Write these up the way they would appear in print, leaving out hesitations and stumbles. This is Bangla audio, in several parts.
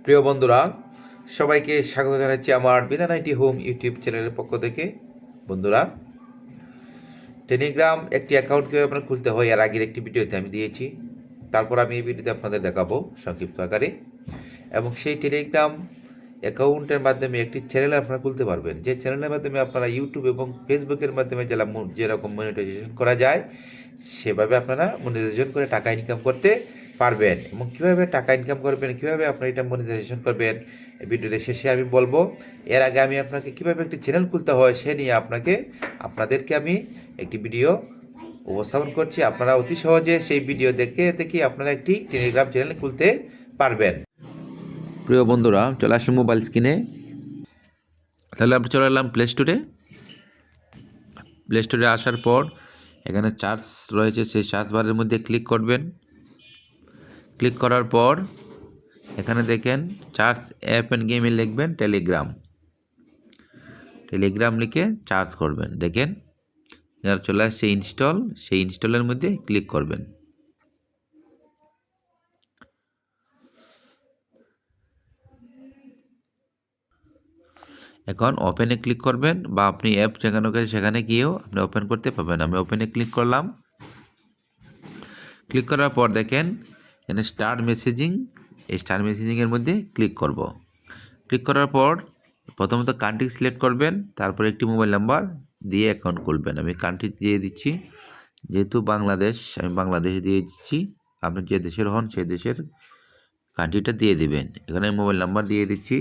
প্রিয় বন্ধুরা, সবাইকে স্বাগত জানাচ্ছি আমার বিধান আইটি হোম ইউটিউব চ্যানেলের পক্ষ থেকে। বন্ধুরা, টেলিগ্রাম একটি অ্যাকাউন্ট কীভাবে আপনার খুলতে হয় এর আগের একটি ভিডিওতে আমি দিয়েছি। তারপর আমি এই ভিডিওতে আপনাদের দেখাবো সংক্ষিপ্ত আকারে। এবং সেই টেলিগ্রাম অ্যাকাউন্টের মাধ্যমে একটি চ্যানেল আপনারা খুলতে পারবেন, যে চ্যানেলের মাধ্যমে আপনারা ইউটিউব এবং ফেসবুকের মাধ্যমে যেরকম মনিটাইজেশন করা যায় সেভাবে আপনারা মনিটাইজেশন করে টাকা ইনকাম করতে পারবেন। এবং কীভাবে টাকা ইনকাম করবেন, কীভাবে আপনারা এটা মনিটাইজেশন করবেন, এই ভিডিওর শেষে আমি বলবো। এর আগে আমি আপনাকে কীভাবে একটি চ্যানেল খুলতে হয় সে নিয়ে আপনাদেরকে আমি একটি ভিডিও উপস্থাপন করছি। আপনারা অতি সহজে সেই ভিডিও দেখে আপনারা একটি টেলিগ্রাম চ্যানেল খুলতে পারবেন। প্রিয় বন্ধুরা, চলে আসলাম মোবাইল স্ক্রিনে। তাহলে আমরা চলে এলাম প্লে স্টোরে। প্লে স্টোরে আসার পর এখানে সার্চ রয়েছে, সেই সার্চ বারের মধ্যে ক্লিক করবেন। ক্লিক করার পর এখানে দেখেন সার্চ অ্যাপ অ্যান্ড গেমে লিখবেন টেলিগ্রাম। টেলিগ্রাম লিখে সার্চ করবেন। দেখেন এবার চলে আসছে ইনস্টল, সেই ইনস্টলের মধ্যে ক্লিক করবেন। এখন ওপেনে ক্লিক করবেন, বা আপনি অ্যাপ সেখানে গিয়েও আপনি ওপেন করতে পারবেন। আমি ওপেনে ক্লিক করলাম। ক্লিক করার পর দেখেন এখানে স্টার্ট মেসেজিং, এই স্টার্ট মেসেজিংয়ের মধ্যে ক্লিক করব। ক্লিক করার পর প্রথমত কান্ট্রি সিলেক্ট করবেন, তারপর একটি মোবাইল নাম্বার দিয়ে অ্যাকাউন্ট খুলবেন। আমি কান্ট্রি দিয়ে দিচ্ছি, যেহেতু বাংলাদেশ, আমি বাংলাদেশ দিয়ে দিচ্ছি। আপনি যে দেশের হন সেই দেশের কান্ট্রিটা দিয়ে দিবেন। এখানে মোবাইল নাম্বার দিয়ে দিচ্ছি।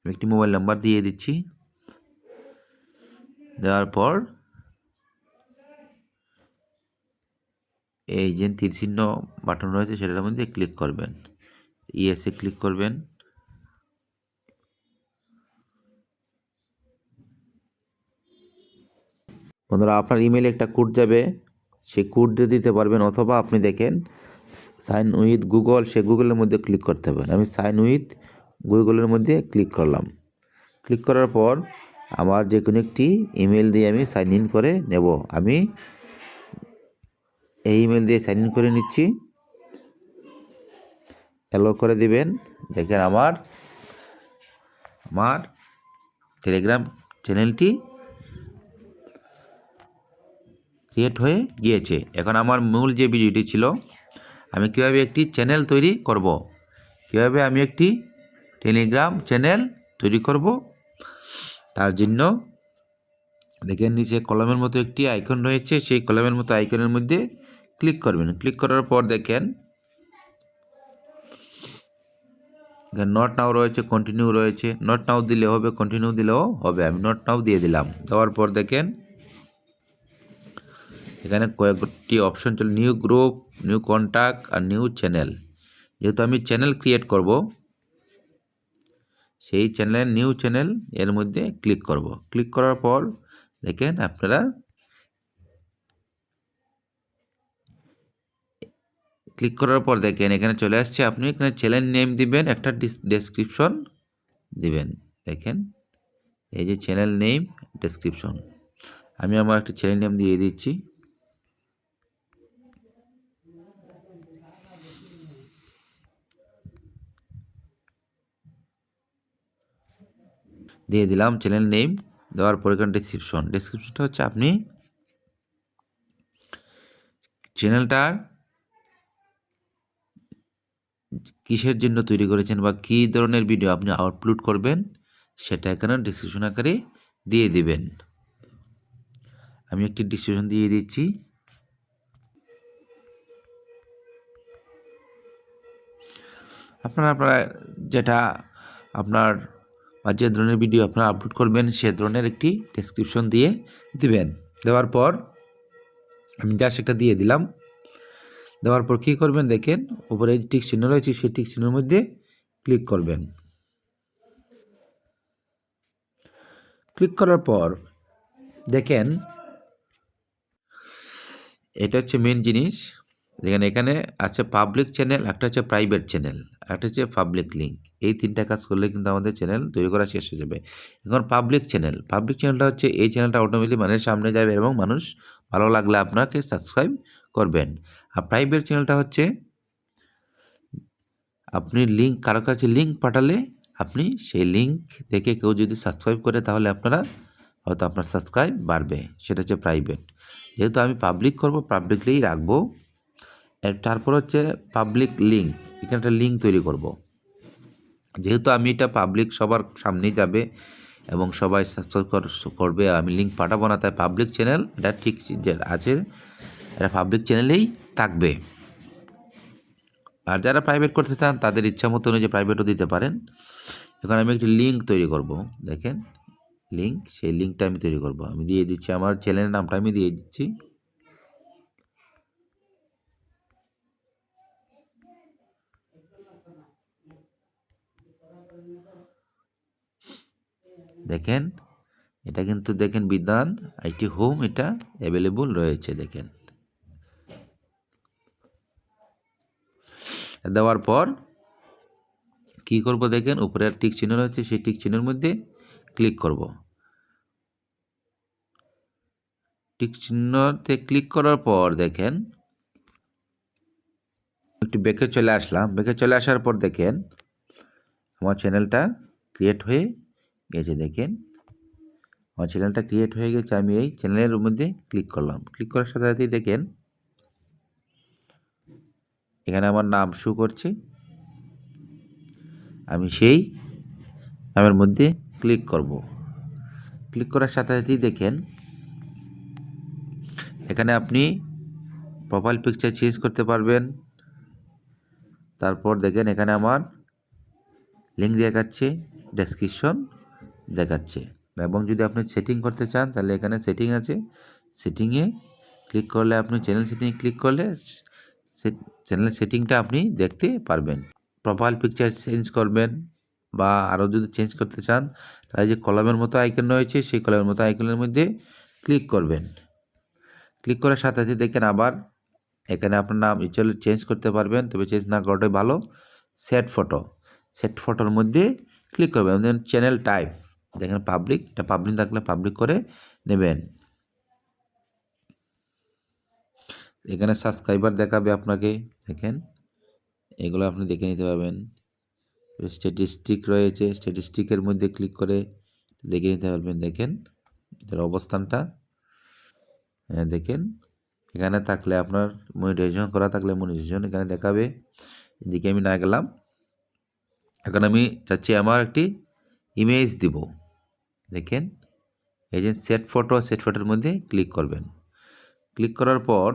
একটি মোবাইল নাম্বার দিয়ে দিচ্ছি। দেওয়ার পর এই যে তীর চিহ্ন বাটন রয়েছে সেটার মধ্যে ক্লিক করবেন, ইয়েসে ক্লিক করবেন। বন্ধুরা, আপনার ইমেলে একটা কোড যাবে, সেই কোড দিয়ে দিতে পারবেন, অথবা আপনি দেখেন সাইন উইথ গুগল, সে গুগলের মধ্যে ক্লিক করতে পারেন। আমি সাইন উইথ গুগলের মধ্যে ক্লিক করলাম। ক্লিক করার পর আমার যে কোনো একটি ইমেল দিয়ে আমি সাইন ইন করে নেব। আমি এই ইমেল দিয়ে সাইন ইন করে নিচ্ছি। অ্যালো করে দিবেন। দেখেন আমার টেলিগ্রাম চ্যানেলটি ক্রিয়েট হয়ে গিয়েছে। এখন আমার মূল যে ভিডিওটি ছিল, আমি কীভাবে একটি চ্যানেল তৈরি করব, কীভাবে আমি একটি টেলিগ্রাম চ্যানেল তৈরি করব, তার জন্য দেখেন নিচে কলমের মতো একটি আইকন রয়েছে, সেই কলমের মতো আইকনের মধ্যে ক্লিক করবেন। ক্লিক করার পর দেখেন নট নাও রয়েছে, কন্টিনিউ রয়েছে। নট নাও দিলে হবে, কন্টিনিউ দিলেও হবে। আমি নট নাও দিয়ে দিলাম। দেওয়ার পর দেখেন এখানে কয়েকটি অপশন চলে, নিউ গ্রুপ, নিউ কন্ট্যাক্ট আর নিউ চ্যানেল। যেহেতু আমি চ্যানেল ক্রিয়েট করব, সেই চ্যানেলের নিউ চ্যানেল এর মধ্যে ক্লিক করব। ক্লিক করার পর দেখেন আপনারা ক্লিক করার পর দেখেন এখানে চলে আসছে। আপনি এখানে চ্যানেল নেম দিবেন, একটা ডেসক্রিপশন দিবেন। দেখেন এই যে চ্যানেল নেম, ডেসক্রিপশন, আমি আমার একটা চ্যানেল নেম দিয়ে দিচ্ছি। দিয়ে দিলাম চ্যানেল নেম। দেওয়ার পর এখানে ডেসক্রিপশনটা হচ্ছে আপনি চ্যানেলটার কিসের জন্য তৈরি করেছেন বা কী ধরনের ভিডিও আপনি আপলোড করবেন সেটা এখানে ডিসক্রিপশন আকারে দিয়ে দিবেন। আমি একটি ডিসক্রিপশন দিয়ে দিচ্ছি। আপনারা যেটা আপনার বা যে ধরনের ভিডিও আপনারা আপলোড করবেন সে ধরনের একটি ডেসক্রিপশন দিয়ে দিবেন। দেওয়ার পর আমি জাস্ট একটা দিয়ে দিলাম। দেওয়ার পর কী করবেন দেখেন উপরে যে টিক চিহ্ন রয়েছে সেই টিক চিহ্নের মধ্যে ক্লিক করবেন। ক্লিক করার পর দেখেন এটা হচ্ছে মেন জিনিস। দেখেন এখানে আছে পাবলিক চ্যানেল, একটা হচ্ছে প্রাইভেট চ্যানেল। একটা হচ্ছে পাবলিক লিঙ্ক। এই 3টা কাজ করলে কিন্তু আমাদের চ্যানেল তৈরি করা শেষ হয়ে যাবে। এখন পাবলিক চ্যানেলটা হচ্ছে এই চ্যানেলটা অটোমেটিক মানুষের সামনে যাবে এবং মানুষ ভালো লাগলে আপনাকে সাবস্ক্রাইব করবেন। আর প্রাইভেট চ্যানেলটা হচ্ছে আপনি লিঙ্ক কারো কাছে লিঙ্ক পাঠালে আপনি সেই লিঙ্ক দেখে কেউ যদি সাবস্ক্রাইব করে তাহলে হয়তো আপনার সাবস্ক্রাইব বাড়বে, সেটা হচ্ছে প্রাইভেট। যেহেতু আমি পাবলিক করব, পাবলিকলি রাখবো। তারপর হচ্ছে পাবলিক লিঙ্ক, এখানে একটা লিঙ্ক তৈরি করব। যেহেতু আমি এটা পাবলিক সবার সামনেই যাবে এবং সবাই সাবস্ক্রাইব করবে, আমি লিঙ্ক পাঠাবো না, তাই পাবলিক চ্যানেল এটা ঠিক যে আছে এটা পাবলিক চ্যানেলেই থাকবে। আর যারা প্রাইভেট করতে চান তাদের ইচ্ছা মতো অনুযায়ী প্রাইভেটও দিতে পারেন। এখন আমি একটি লিঙ্ক তৈরি করব, দেখেন লিঙ্ক, সেই লিঙ্কটা আমি তৈরি করব। আমি দিয়ে দিচ্ছি, আমার চ্যানেলের নামটা আমি দিয়ে দিচ্ছি। দেখেন এটা কিন্তু দেখেন বিধান আইটি হোম এটা অ্যাভেলেবল রয়েছে। দেখেন দেওয়ার পর কি করব, দেখেন উপরে টিক চিহ্ন রয়েছে, সেই টিক চিহ্নের মধ্যে ক্লিক করব। টিক চিহ্নতে ক্লিক করার পর দেখেন একটু ব্যাকে চলে আসলাম। ব্যাকে চলে আসার পর দেখেন আমার চ্যানেলটা ক্রিয়েট হয়ে গেছে। দেখেন আমার চ্যানেলটা ক্রিয়েট হয়ে গেছে। আমি এই চ্যানেলের মধ্যে ক্লিক করলাম। ক্লিক করার সাথে সাথেই দেখেন এখানে আমার নাম শো করছে। আমি সেই নামের মধ্যে ক্লিক করব। ক্লিক করার সাথে সাথেই দেখেন এখানে আপনি প্রোফাইল পিকচার চেঞ্জ করতে পারবেন। তারপর দেখেন এখানে আমার লিঙ্ক দেখাচ্ছে, ডেসক্রিপশন দেখাচ্ছে। এবং যদি আপনি সেটিং করতে চান তাহলে এখানে সেটিং আছে, সেটিংয়ে ক্লিক করলে আপনি চ্যানেল সেটিংয়ে ক্লিক করলে চ্যানেল সেটিংটা আপনি দেখতে পারবেন। প্রোফাইল পিকচার চেঞ্জ করবেন বা আরও যদি চেঞ্জ করতে চান তাহলে যে কলমের মতো আইকন রয়েছে সেই কলমের মতো আইকনের মধ্যে ক্লিক করবেন। ক্লিক করার সাথে সাথে দেখেন আবার এখানে আপনার নাম ইচ্ছালে চেঞ্জ করতে পারবেন, তবে চেঞ্জ না করাটাই ভালো। সেট ফটোর মধ্যে ক্লিক করবেন। দেন চ্যানেল টাইপ দেখেন পাবলিক, এটা পাবলিক থাকলে পাবলিক করে নেবেন। এখানে সাবস্ক্রাইবার দেখাবে আপনাকে, দেখেন এগুলো আপনি দেখে নিতে পারবেন। স্ট্যাটিস্টিক রয়েছে, স্ট্যাটিস্টিকের মধ্যে ক্লিক করে দেখে নিতে পারবেন। দেখেন এটার অবস্থানটা দেখেন। এখানে থাকলে আপনার মনিটাইজেশন করা থাকলে মনিটাইজেশন এখানে দেখাবে। এদিকে আমি না গেলাম। এখন আমি চাচ্ছি আমার একটি ইমেজ দিব। দেখেন এই যে সেট ফটোর মধ্যে ক্লিক করবেন। ক্লিক করার পর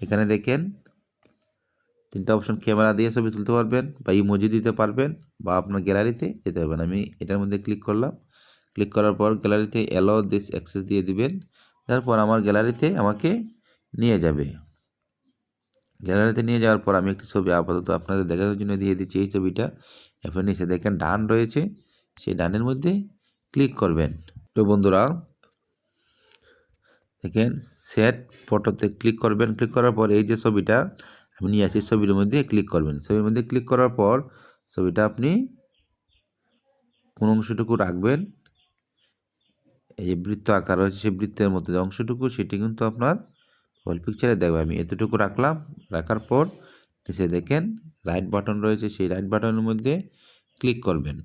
এখানে দেখেন 3টা অপশন, ক্যামেরা দিয়ে ছবি তুলতে পারবেন বা ইমোজি দিতে পারবেন বা আপনার গ্যালারিতে যেতে পারবেন। আমি এটার মধ্যে ক্লিক করলাম। ক্লিক করার পর গ্যালারিতে অ্যালো দিস অ্যাক্সেস দিয়ে দিবেন। তারপর আমার গ্যালারিতে আমাকে নিয়ে যাবে। গ্যালারিতে নিয়ে যাওয়ার পর আমি একটি ছবি আপাতত আপনাদের দেখানোর জন্য দিয়ে দিচ্ছি। এই ছবিটা এরপর নিচে দেখেন ডান রয়েছে, সেই ডানের মধ্যে ক্লিক করবেন। তো বন্ধুরা দেখেন সেট ফটোতে ক্লিক করবেন। ক্লিক করার পর এই যে ছবিটা আমি নিয়ে আসি, ছবির মধ্যে ক্লিক করবেন। ছবির মধ্যে ক্লিক করার পর ছবিটা আপনি কোন অংশটুকু রাখবেন, এই যে বৃত্ত আকার রয়েছে সেই বৃত্তের মধ্যে যে অংশটুকু সেটি কিন্তু আপনার প্রোফাইল পিকচারে দেখবে। আমি এতটুকু রাখলাম। রাখার পর নিচে দেখেন রাইট বাটন রয়েছে, সেই রাইট বাটনের মধ্যে ক্লিক করবেন।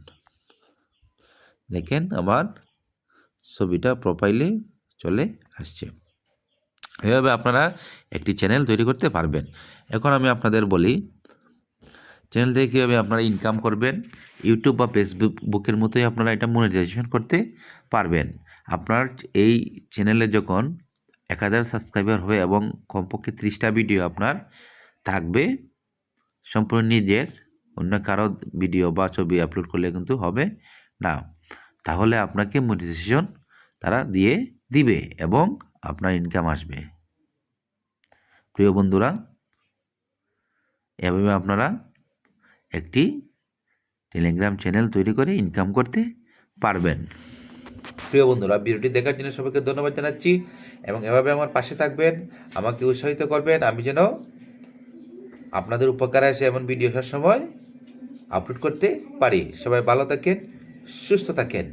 দেখেন আমার ছবিটা প্রোফাইলে চলে আসছে। এভাবে আপনারা একটি চ্যানেল তৈরি করতে পারবেন। এখন আমি আপনাদের বলি চ্যানেল থেকে কীভাবে আপনারা ইনকাম করবেন। ইউটিউব বা ফেসবুকের মতোই আপনারা এটা মনিটাইজেশন করতে পারবেন। আপনার এই চ্যানেলে যখন 1000 সাবস্ক্রাইবার হবে এবং কমপক্ষে 30টা ভিডিও আপনার থাকবে সম্পূর্ণ নিজের, অন্য কারো ভিডিও বা ছবি আপলোড করলে কিন্তু হবে না। তাহলে আপনাকে মনিটাইজেশন তারা দিয়ে দিবে এবং আপনার ইনকাম আসবে। প্রিয় বন্ধুরা, এভাবে আপনারা একটি টেলিগ্রাম চ্যানেল তৈরি করে ইনকাম করতে পারবেন। প্রিয় বন্ধুরা, ভিডিওটি দেখার জন্য সবাইকে ধন্যবাদ জানাচ্ছি এবং এভাবে আমার পাশে থাকবেন, আমাকে উৎসাহিত করবেন আমি যেন আপনাদের উপকারে আসে এমন ভিডিও সবসময় আপলোড করতে পারি। সবাই ভালো থাকেন, সুস্থ থাকেন।